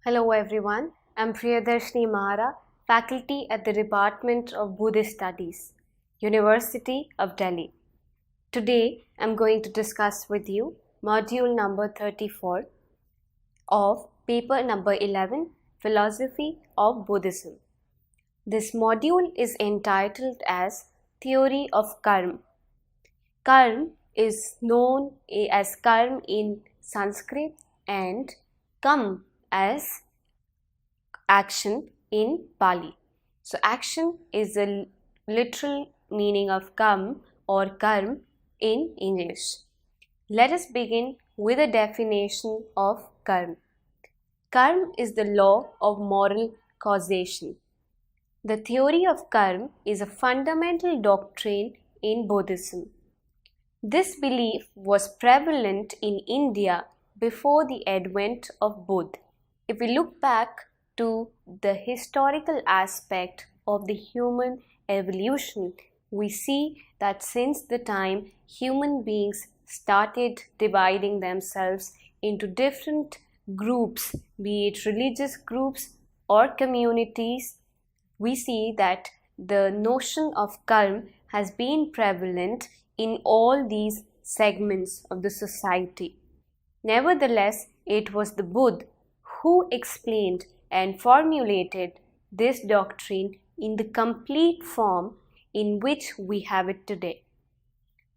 Hello everyone, I'm Priyadarshini Mahara, faculty at the Department of Buddhist Studies, University of Delhi. Today I'm going to discuss with you module number 34 of paper number 11, Philosophy of Buddhism. This module is entitled as Theory of Karma. Karma is known as karma in Sanskrit and kam as action in Pali. So action is the literal meaning of kam or karma in English. Let us begin with a definition of karma. Karma is the law of moral causation. The theory of karma is a fundamental doctrine in Buddhism. This belief was prevalent in India before the advent of Buddha. If we look back to the historical aspect of the human evolution, we see that since the time human beings started dividing themselves into different groups, be it religious groups or communities, we see that the notion of karma has been prevalent in all these segments of the society. Nevertheless, it was the Buddha who explained and formulated this doctrine in the complete form in which we have it today.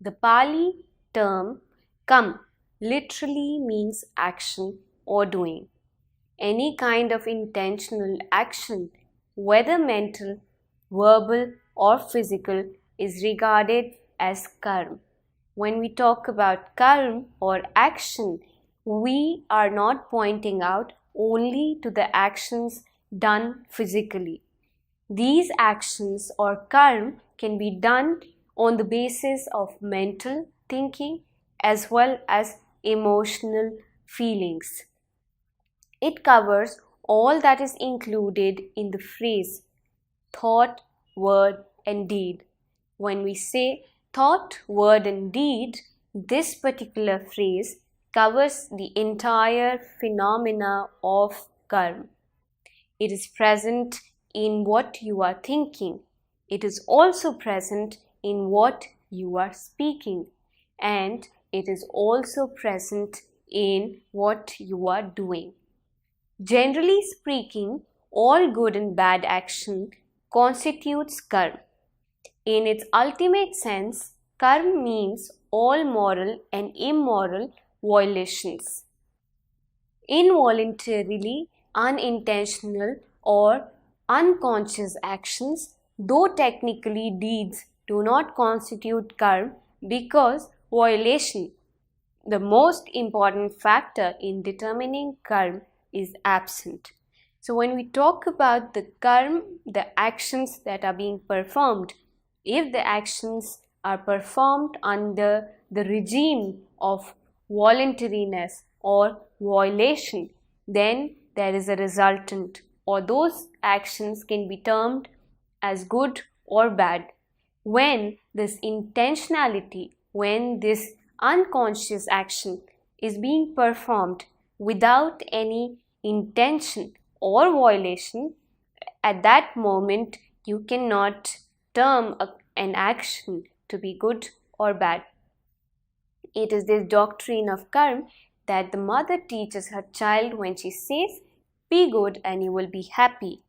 The Pali term kam literally means action or doing. Any kind of intentional action, whether mental, verbal or physical, is regarded as karma. When we talk about karma or action, we are not pointing out only to the actions done physically. These actions or karma can be done on the basis of mental thinking as well as emotional feelings. It covers all that is included in the phrase thought, word and deed. When we say thought, word and deed, this particular phrase covers the entire phenomena of karma. It is present in what you are thinking. It is also present in what you are speaking. And it is also present in what you are doing. Generally speaking, all good and bad action constitutes karma. In its ultimate sense, karma means all moral and immoral violations. Involuntarily, unintentional or unconscious actions, though technically deeds, do not constitute karma because violation, the most important factor in determining karma, is absent. So when we talk about the karma, the actions that are being performed, if the actions are performed under the regime of voluntariness or violation, then there is a resultant, or those actions can be termed as good or bad. When this intentionality, when this unconscious action is being performed without any intention or violation, at that moment you cannot term an action to be good or bad. It is this doctrine of karma that the mother teaches her child when she says, "Be good and you will be happy,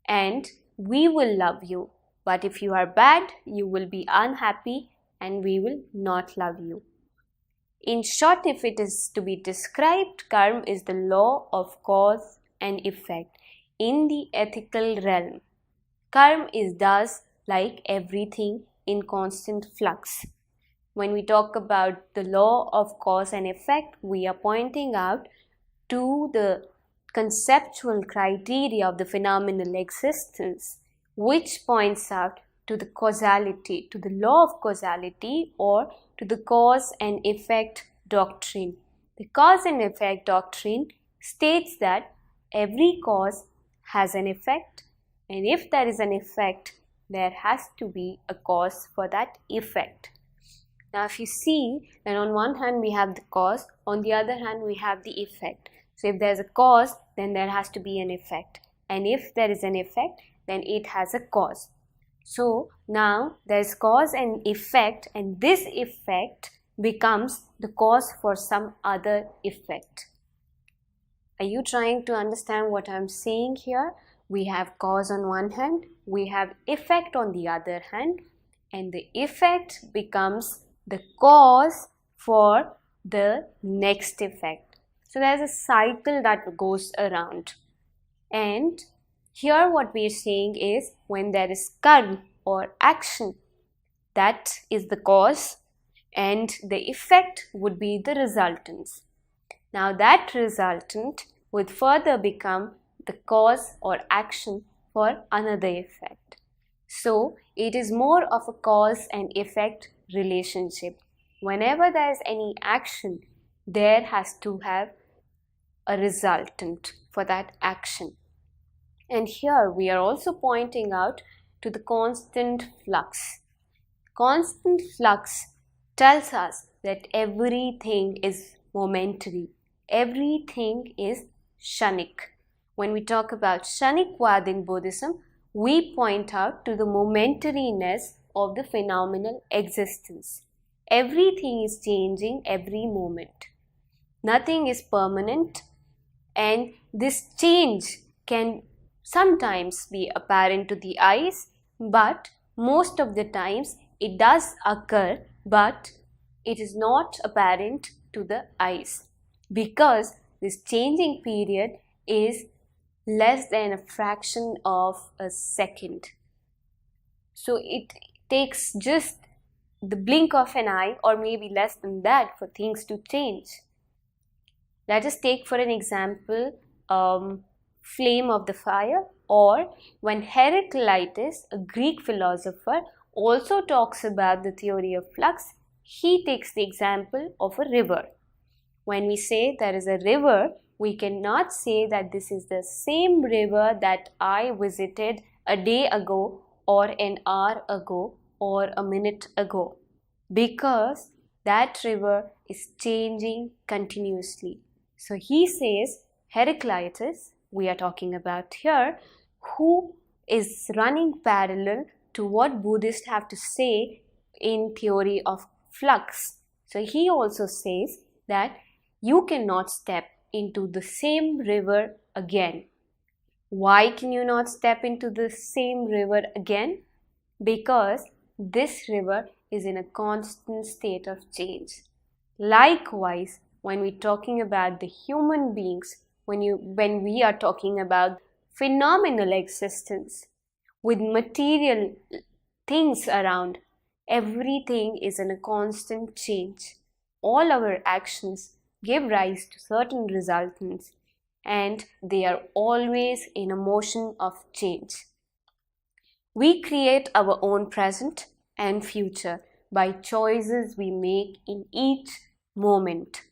and we will love you. But if you are bad, you will be unhappy and we will not love you." In short, if it is to be described, karma is the law of cause and effect in the ethical realm. Karma is thus, like everything, in constant flux. When we talk about the law of cause and effect, we are pointing out to the conceptual criteria of the phenomenal existence, which points out to the causality, to the law of causality, or to the cause and effect doctrine. The cause and effect doctrine states that every cause has an effect, and if there is an effect, there has to be a cause for that effect. Now, if you see, then on one hand we have the cause, on the other hand we have the effect. So if there's a cause, then there has to be an effect. And if there is an effect, then it has a cause. So now there's cause and effect, and this effect becomes the cause for some other effect. Are you trying to understand what I'm saying here? We have cause on one hand, we have effect on the other hand, and the effect becomes the cause for the next effect. So there's a cycle that goes around. And here what we are saying is, when there is karma or action, that is the cause and the effect would be the resultants. Now that resultant would further become the cause or action for another effect. So it is more of a cause and effect relationship. Whenever there is any action, there has to have a resultant for that action. And here we are also pointing out to the constant flux. Constant flux tells us that everything is momentary. Everything is kshanik. When we talk about Kshanikvad in Buddhism, we point out to the momentariness of the phenomenal existence. Everything is changing every moment. Nothing is permanent, and this change can sometimes be apparent to the eyes, but most of the times it does occur, but it is not apparent to the eyes, because this changing period is less than a fraction of a second. So it takes just the blink of an eye, or maybe less than that, for things to change. Let us take for an example flame of the fire, or when Heraclitus, a Greek philosopher, also talks about the theory of flux, he takes the example of a river. When we say there is a river, we cannot say that this is the same river that I visited a day ago, or an hour ago, or a minute ago, because that river is changing continuously. So he says, Heraclitus, we are talking about here, who is running parallel to what Buddhists have to say in theory of flux. So he also says that you cannot step into the same river again. Why can you not step into the same river again? Because this river is in a constant state of change. Likewise, when we're talking about the human beings, when we are talking about phenomenal existence with material things around, everything is in a constant change. All our actions give rise to certain resultants, and they are always in a motion of change. We create our own present and future by choices we make in each moment.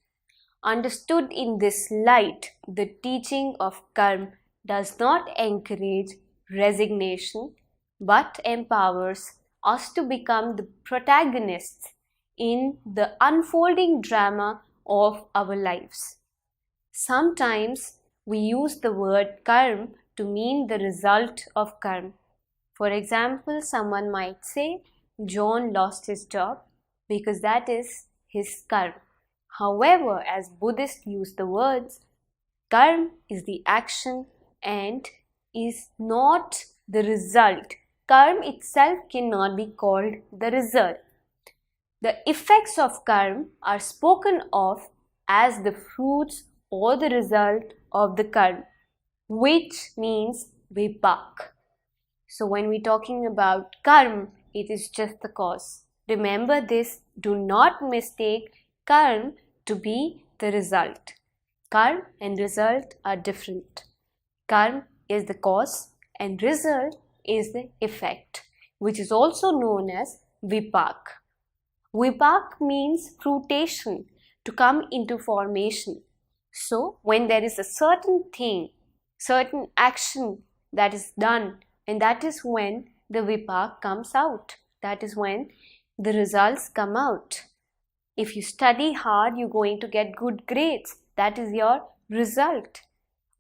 Understood in this light, the teaching of karma does not encourage resignation, but empowers us to become the protagonists in the unfolding drama of our lives. Sometimes we use the word karma to mean the result of karma. For example, someone might say, John lost his job because that is his karma. However, as Buddhists use the words, karma is the action and is not the result. Karma itself cannot be called the result. The effects of karma are spoken of as the fruits or the result of the karma, which means vipak. So when we're talking about karma, it is just the cause. Remember this, do not mistake karma to be the result. Karma and result are different. Karma is the cause and result is the effect, which is also known as vipak. Vipak means fruition, to come into formation. So when there is a certain thing, certain action that is done, and that is when the vipak comes out. That is when the results come out. If you study hard, you're going to get good grades. That is your result.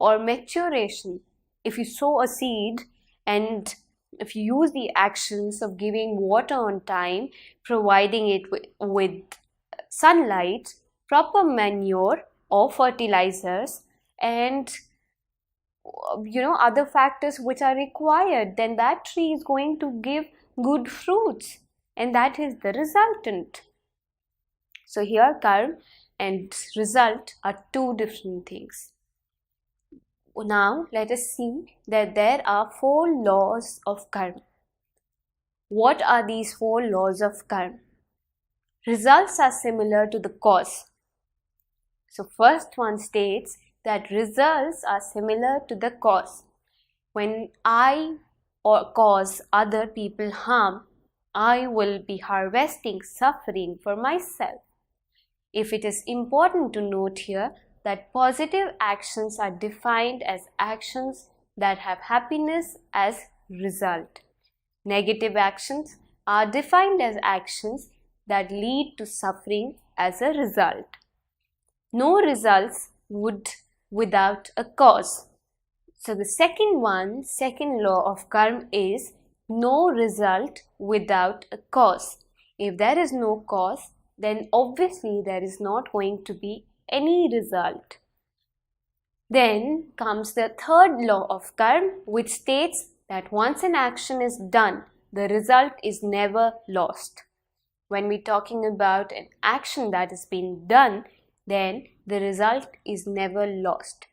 or maturation. If you sow a seed and if you use the actions of giving water on time, providing it with sunlight, proper manure or fertilizers, and other factors which are required, then that tree is going to give good fruits, and that is the resultant. So here karma and result are two different things. Now let us see that there are 4 laws of karma. What are these 4 laws of karma? Results are similar to the cause. So first one states that results are similar to the cause. When I or cause other people harm, I will be harvesting suffering for myself. If it is important to note here that positive actions are defined as actions that have happiness as result. Negative actions are defined as actions that lead to suffering as a result. No results without a cause. So the second law of karma is no result without a cause. If there is no cause, then obviously there is not going to be any result. Then comes the third law of karma, which states that once an action is done, the result is never lost. When we're talking about an action that has been done, then the result is never lost.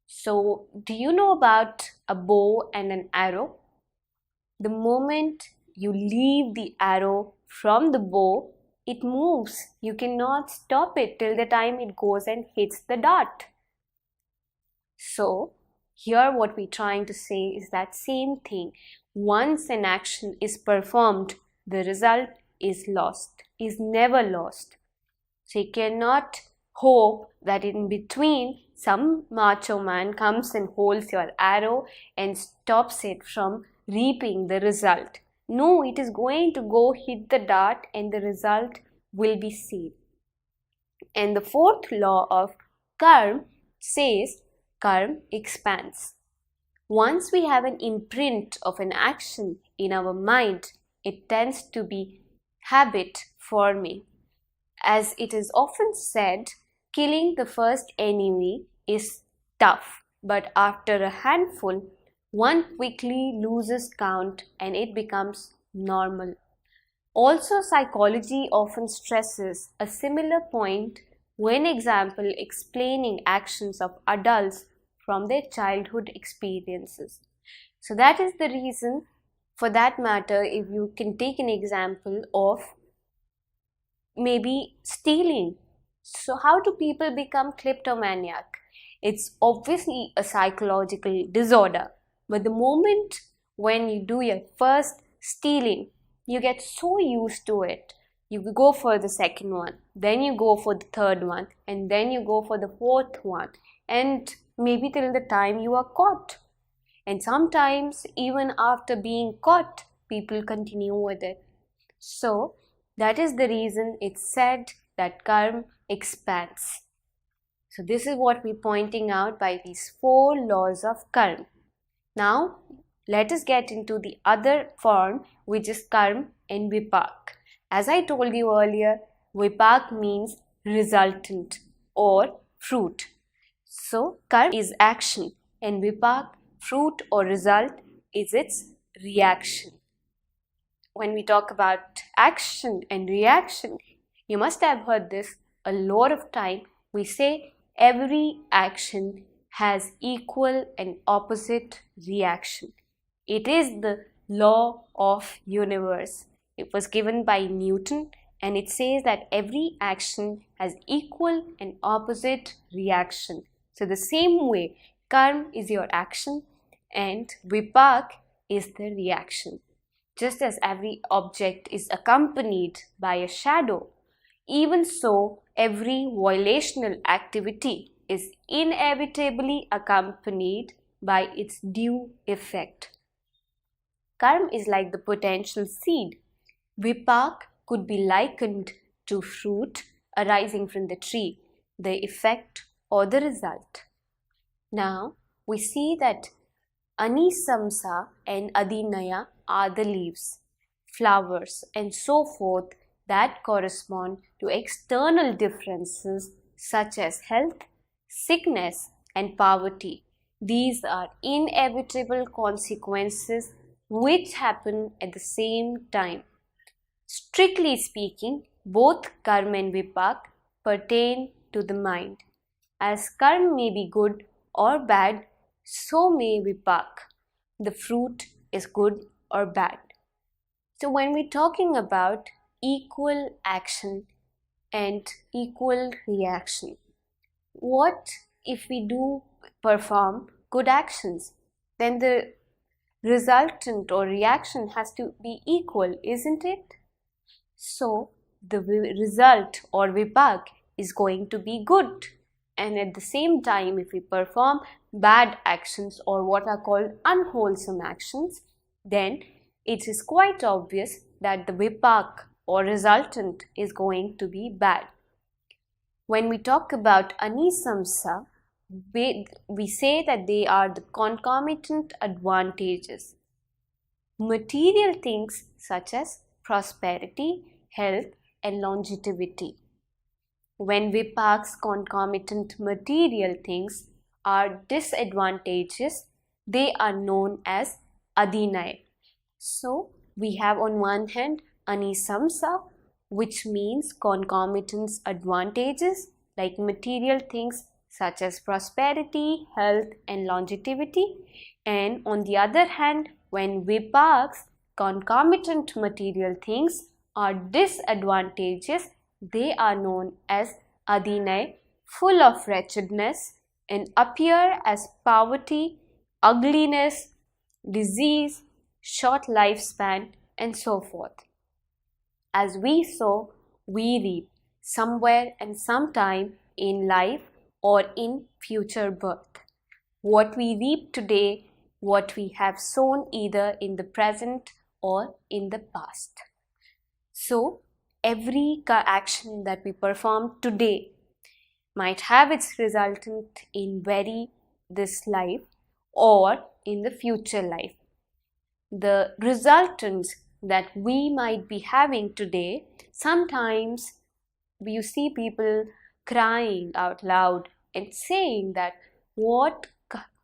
So, do you know about a bow and an arrow? The moment you leave the arrow from the bow, it moves. You cannot stop it till the time it goes and hits the dart. So, here what we're trying to say is that same thing. Once an action is performed, the result is never lost. So, you cannot hope that in between some macho man comes and holds your arrow and stops it from reaping the result. No, it is going to go hit the dart and the result will be seen. And the fourth law of karma says karma expands. Once we have an imprint of an action in our mind, it tends to be habit forming. As it is often said, killing the first enemy is tough, but after a handful, one quickly loses count and it becomes normal. Also, psychology often stresses a similar point when explaining actions of adults from their childhood experiences. So that is the reason, for that matter, if you can take an example of maybe stealing. So how do people become kleptomaniac? It's obviously a psychological disorder. But the moment when you do your first stealing, you get so used to it. You go for the second one, then you go for the third one, and then you go for the fourth one, and maybe till the time you are caught. And sometimes even after being caught, people continue with it. So that is the reason it's said that karma expands. So this is what we're pointing out by these 4 laws of karma. Now let us get into the other form, which is karma and vipak. As I told you earlier, vipak means resultant or fruit. So karma is action and vipak, fruit or result, is its reaction. When we talk about action and reaction, you must have heard this a lot of time. We say every action has equal and opposite reaction. It is the law of universe. It was given by Newton, and it says that every action has equal and opposite reaction. So the same way, karma is your action and vipak is the reaction. Just as every object is accompanied by a shadow, even so every volitional activity is inevitably accompanied by its due effect. Karma is like the potential seed. Vipak could be likened to fruit arising from the tree, the effect or the result. Now, we see that Anisamsa and Adinaya are the leaves, flowers, and so forth that correspond to external differences such as health, sickness, and poverty. These are inevitable consequences which happen at the same time. Strictly speaking, both karma and vipak pertain to the mind. As karma may be good or bad, so may vipak. The fruit is good or bad. So when we're talking about equal action and equal reaction, what if we do perform good actions? Then the resultant or reaction has to be equal, isn't it? So the result or vipak is going to be good. And at the same time, if we perform bad actions or what are called unwholesome actions, then it is quite obvious that the vipak or resultant is going to be bad. When we talk about anisamsa, we say that they are the concomitant advantages. Material things such as prosperity, health, and longevity. When vipak's concomitant material things are disadvantageous, they are known as adinaya. So we have on one hand anisamsa, which means concomitant advantages like material things such as prosperity, health, and longevity. And on the other hand, when vipak's concomitant material things are disadvantageous, they are known as adinaya, full of wretchedness, and appear as poverty, ugliness, disease, short lifespan, and so forth. As we sow, we reap somewhere and sometime in life or in future birth. What we reap today, what we have sown either in the present or in the past. So, every action that we perform today might have its resultant in this life or in the future life. The resultants that we might be having today, sometimes you see people crying out loud and saying that what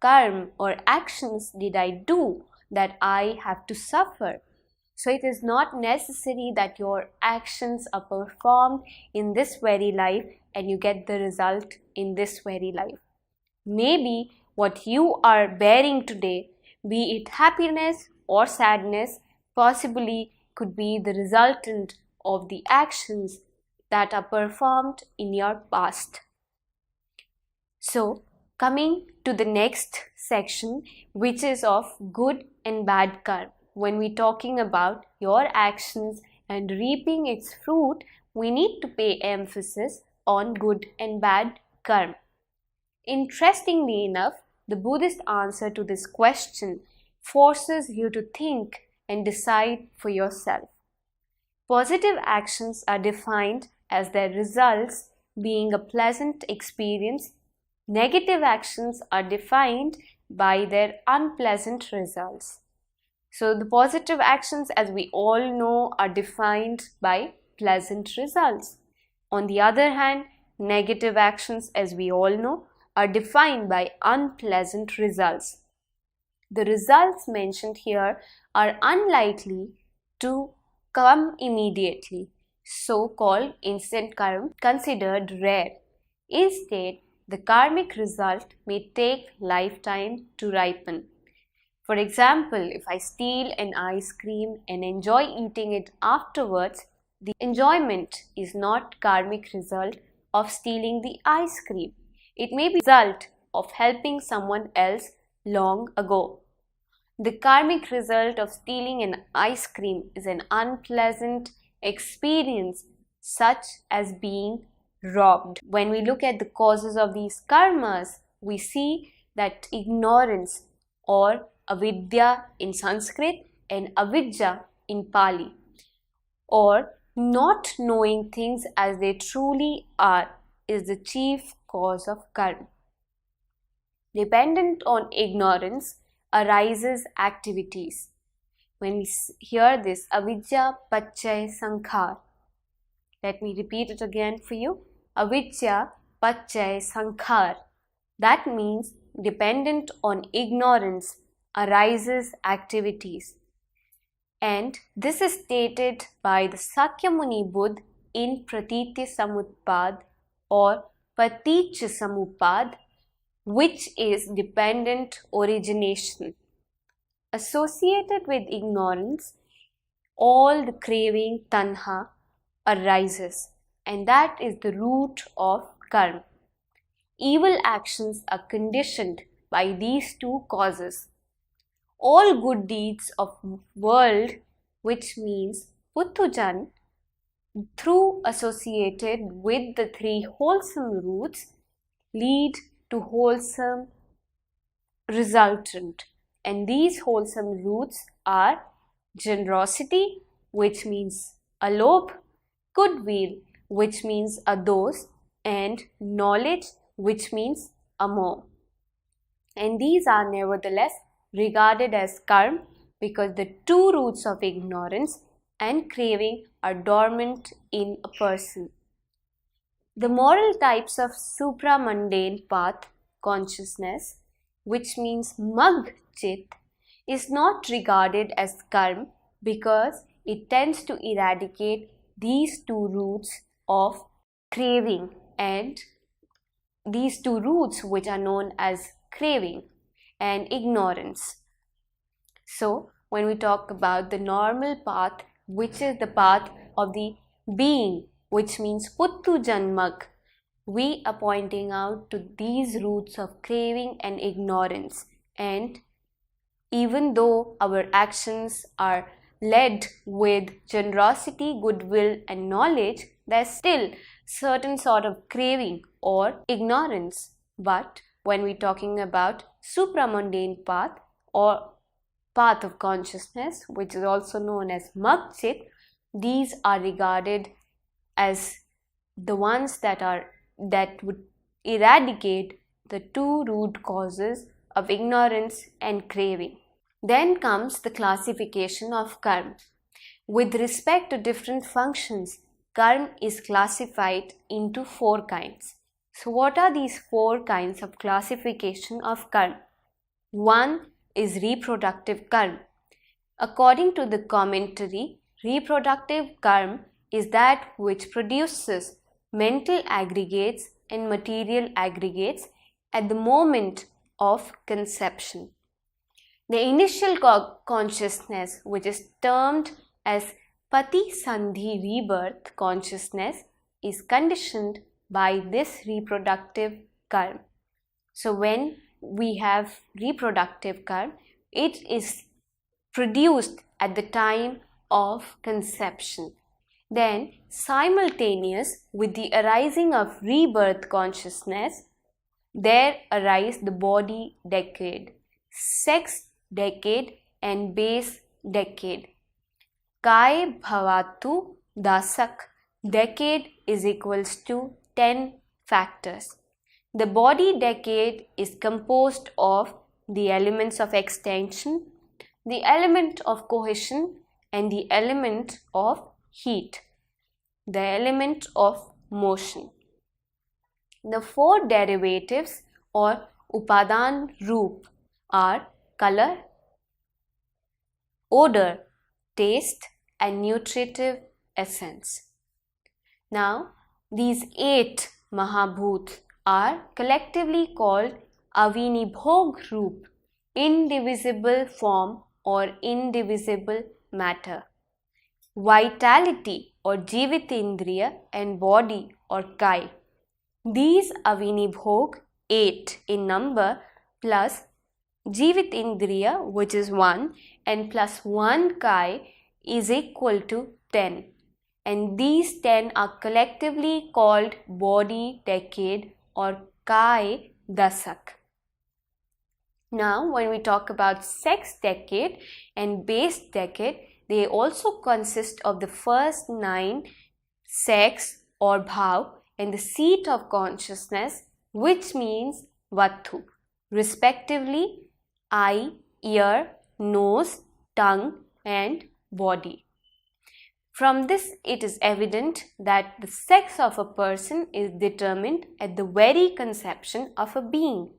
karma or actions did I do that I have to suffer? So it is not necessary that your actions are performed in this very life and you get the result in this very life. Maybe what you are bearing today, be it happiness or sadness, possibly could be the resultant of the actions that are performed in your past. So, coming to the next section, which is of good and bad karma. When we're talking about your actions and reaping its fruit, we need to pay emphasis on good and bad karma. Interestingly enough, the Buddhist answer to this question forces you to think and decide for yourself. Positive actions are defined as their results being a pleasant experience. Negative actions are defined by their unpleasant results. So the positive actions, as we all know, are defined by pleasant results. On the other hand, negative actions, as we all know, are defined by unpleasant results. The results mentioned here are unlikely to come immediately, so-called instant karma, considered rare. Instead, the karmic result may take lifetime to ripen. For example, if I steal an ice cream and enjoy eating it afterwards, the enjoyment is not karmic result of stealing the ice cream. It may be result of helping someone else long ago. The karmic result of stealing an ice cream is an unpleasant experience, such as being robbed. When we look at the causes of these karmas, we see that ignorance or avidya in Sanskrit and avidya in Pali, or not knowing things as they truly are, is the chief cause of karma. dependent on ignorance, arises activities. When we hear this, avidya pachay sankhar. Let me repeat it again for you. Avidya pachay sankhar. That means dependent on ignorance arises activities. And this is stated by the Sakyamuni Buddha in Pratitya Samutpad or Paticca Samupad, which is dependent origination. Associated with ignorance, all the craving tanha arises, and that is the root of karma. Evil actions are conditioned by these two causes. All good deeds of world, which means Puthujan, through associated with the three wholesome roots, lead to wholesome resultant. And these wholesome roots are generosity, which means alobh, goodwill, which means ados, and knowledge, which means amor. And these are nevertheless regarded as karma because the two roots of ignorance and craving are dormant in a person. The moral types of supramundane path consciousness, which means mag chit, is not regarded as karma because it tends to eradicate these two roots of craving and these two roots which are known as craving and ignorance. So, when we talk about the normal path, which is the path of the being, which means Puttu Janmag, we are pointing out to these roots of craving and ignorance. And even though our actions are led with generosity, goodwill, and knowledge, there's still certain sort of craving or ignorance. But when we're talking about supramundane path or path of consciousness, which is also known as Magchit, these are regarded as the ones that would eradicate the two root causes of ignorance and craving. Then comes the classification of karma. With respect to different functions, karma is classified into 4 kinds. So what are these 4 kinds of classification of karma? 1 is reproductive karma. According to the commentary, reproductive karma is that which produces mental aggregates and material aggregates at the moment of conception. The initial consciousness, which is termed as Pati Sandhi rebirth consciousness, is conditioned by this reproductive karma. So when we have reproductive karma, it is produced at the time of conception. Then, simultaneous with the arising of rebirth consciousness, there arise the body decade, sex decade, and base decade. Kai Bhavatu Dasak decade is equals to 10 factors. The body decade is composed of the elements of extension, the element of cohesion, and the element of heat, the element of motion. The 4 derivatives or Upadan Roop are color, odor, taste, and nutritive essence. Now, these 8 Mahabhut are collectively called Avinibhog Roop, indivisible form or indivisible matter. Vitality or Jivitindriya and body or Kai. These Avinibhog, 8 in number, plus Jivitindriya, which is 1, and plus 1 Kai is equal to 10. And these 10 are collectively called body decade or Kai Dasak. Now, when we talk about sex decade and base decade, they also consist of the first 9 sex or bhav and the seat of consciousness, which means Vattu. respectively eye, ear, nose, tongue, and body. From this, it is evident that the sex of a person is determined at the very conception of a being.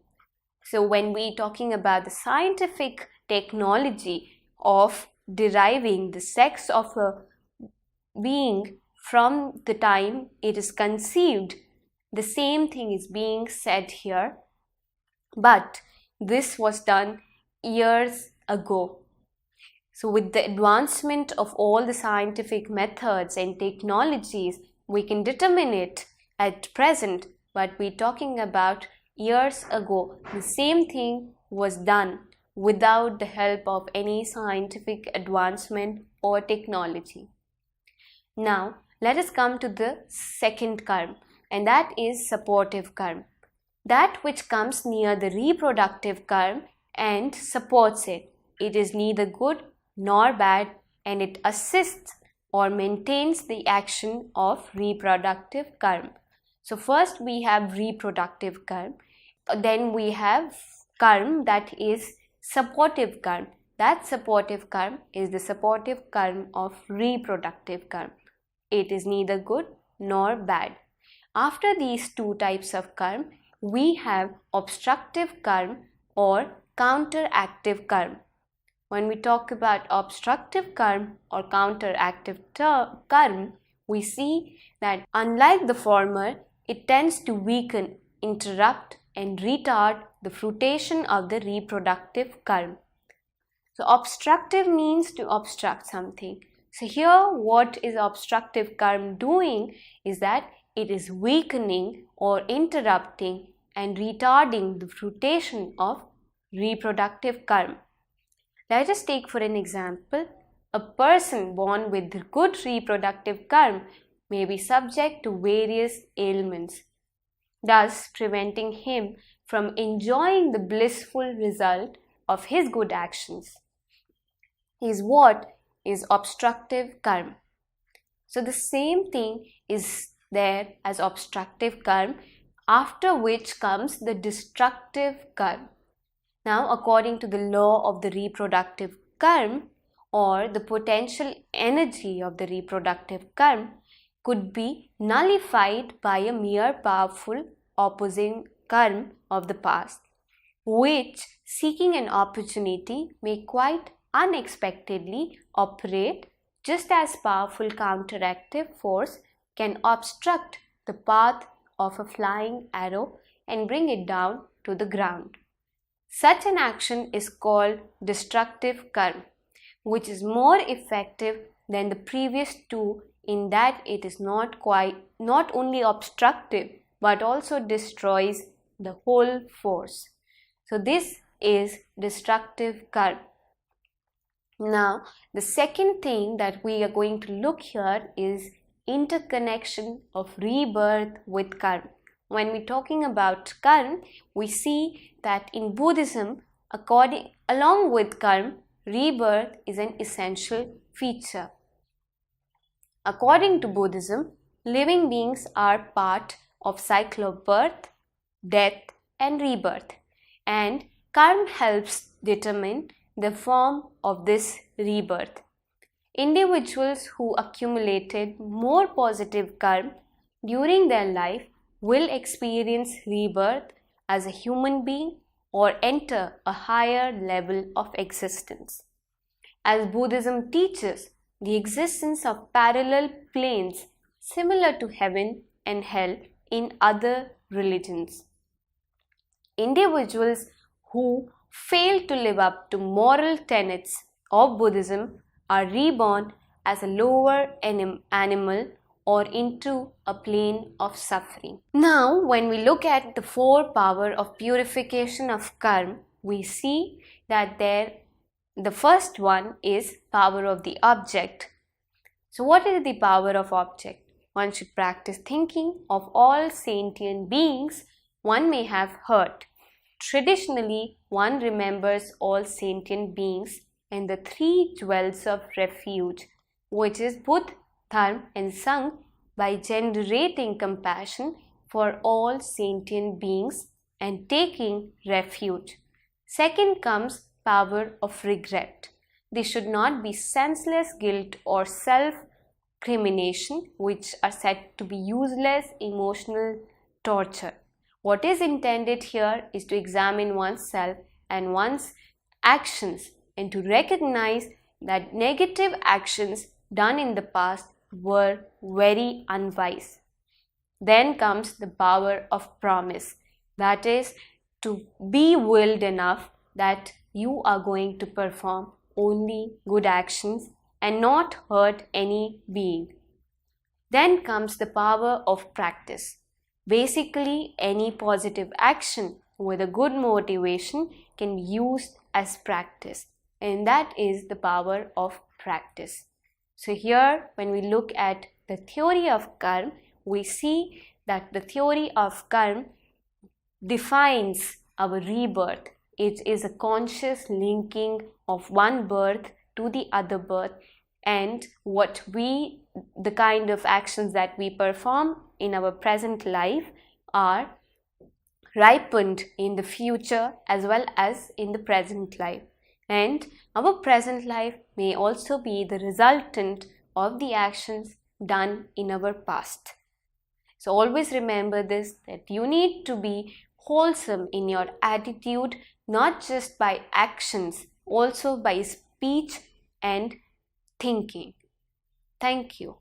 So when we are talking about the scientific technology of deriving the sex of a being from the time it is conceived, the same thing is being said here, but this was done years ago. So with the advancement of all the scientific methods and technologies, we can determine it at present, but we're talking about years ago. The same thing was done without the help of any scientific advancement or technology. Now, let us come to the second karma, and that is supportive karma. That which comes near the reproductive karma and supports it. It is neither good nor bad, and it assists or maintains the action of reproductive karma. So first we have reproductive karma, then we have karma that is supportive karma. That supportive karma is the supportive karma of reproductive karma. It is neither good nor bad. After these two types of karma, we have obstructive karma or counteractive karma. When we talk about obstructive karma or counteractive karma, we see that unlike the former, it tends to weaken, interrupt, and retard the fruition of the reproductive karma. So obstructive means to obstruct something. So here what is obstructive karma doing is that it is weakening or interrupting and retarding the fruition of reproductive karma. Let us take for an example, a person born with good reproductive karma may be subject to various ailments, thus preventing him from enjoying the blissful result of his good actions. Is what is obstructive karma. So the same thing is there as obstructive karma, after which comes the destructive karma. Now, according to the law of the reproductive karma, or the potential energy of the reproductive karma could be nullified by a mere powerful opposing karma of the past, which, seeking an opportunity, may quite unexpectedly operate just as powerful counteractive force can obstruct the path of a flying arrow and bring it down to the ground. Such an action is called destructive karma, which is more effective than the previous two in that it is not only obstructive but also destroys the whole force. So this is destructive karma. Now the second thing that we are going to look here is interconnection of rebirth with karma. When we're talking about karma, we see that in Buddhism, along with karma, rebirth is an essential feature. According to Buddhism, living beings are part of cycle of birth, death, and rebirth, and karma helps determine the form of this rebirth. Individuals who accumulated more positive karma during their life will experience rebirth as a human being or enter a higher level of existence. As Buddhism teaches the existence of parallel planes similar to heaven and hell in other religions. Individuals who fail to live up to moral tenets of Buddhism are reborn as a lower animal or into a plane of suffering. Now, when we look at the four power of purification of karma, we see that the first one is power of the object. So what is the power of object? One should practice thinking of all sentient beings one may have heard. Traditionally, one remembers all sentient beings and the three jewels of refuge, which is Buddha, Dharma, and Sangha, by generating compassion for all sentient beings and taking refuge. Second comes power of regret. This should not be senseless guilt or self-crimination, which are said to be useless emotional torture. What is intended here is to examine oneself and one's actions and to recognize that negative actions done in the past were very unwise. Then comes the power of promise, that is, to be willed enough that you are going to perform only good actions and not hurt any being. Then comes the power of practice. Basically, any positive action with a good motivation can be used as practice, and that is the power of practice. So here, when we look at the theory of karma, we see that the theory of karma defines our rebirth. It is a conscious linking of one birth to the other birth, and the kind of actions that we perform in our present life are ripened in the future as well as in the present life. And our present life may also be the resultant of the actions done in our past. So always remember this, that you need to be wholesome in your attitude, not just by actions, also by speech and thinking. Thank you.